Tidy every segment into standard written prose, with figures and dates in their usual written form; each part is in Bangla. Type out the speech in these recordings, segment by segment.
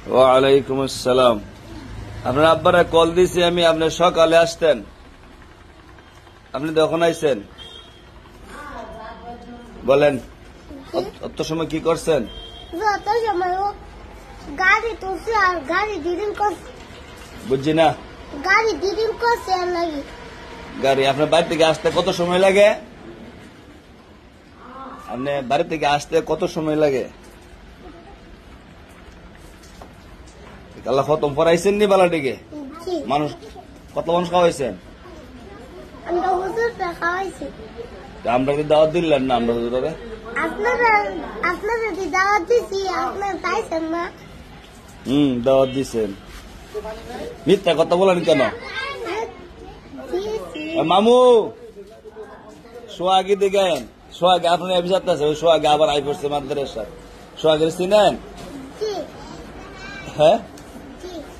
ওয়ালাইকুম আসসালাম। আপনার আব্বারে কল দিছি আমি, আপনি সকালে আসতেন, আপনি তখন আইছেন। বলেন অত সময় কি করছেন? গাড়ি তুলছে আর গাড়ি ডিডিং করছে। বুঝছি না। গাড়ি ডিডিং করছে আর লাগি। গাড়ি আপনার বাড়ি থেকে আসতে কত সময় লাগে? আপনি বাড়ি থেকে আসতে কত সময় লাগে? আল্লাহ খতম পড়াইছেন নি বালাটিকে? মানুষ কত মানুষ খাওয়াইছেন? আমরা হুজুরটা খাওয়াইছি। আমরা কি দাওয়াত দিলেন না? আমরা হুজুরে আপনারা যদি দাওয়াত দিছি আপনারা খাইছেন না? দাওয়াত দিছেন। মিথ্যা কথা বলেন কেন? মামু সোহাগী দিকেন, সোহাগে আপনার অভিশাপ আছে, ওই সোহাগে আবার আই পড়ছে মাদ্রাসা। সোহাগের চিনেন? হ্যাঁ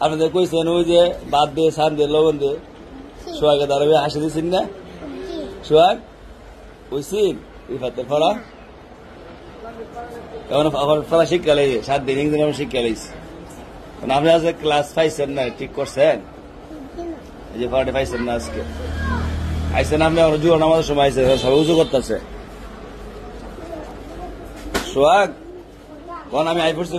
আপনাদের কইছেন ওই যে বাদ দিয়ে সান দিয়ে লবণ দিয়ে সোহাগে দাঁড়াবে হাসি দিচ্ছেন না? সোহাগ বুঝছেন ইফাতের ফলা এখন আবার ফলা শিক্ষা লেগে 7 দিন ইংরেজি আমি শিক্ষা লেগেছি। আপনি আজকে ক্লাস পাইছেন না? ঠিক করছেন? এই যে পার্টি পাইছেন না আজকে আইসেন আপনি? আমার জুয়ার নামাজের সময় আইসে সবাই উঁচু করতেছে। সোহাগ কোন আমি আই পড়ছি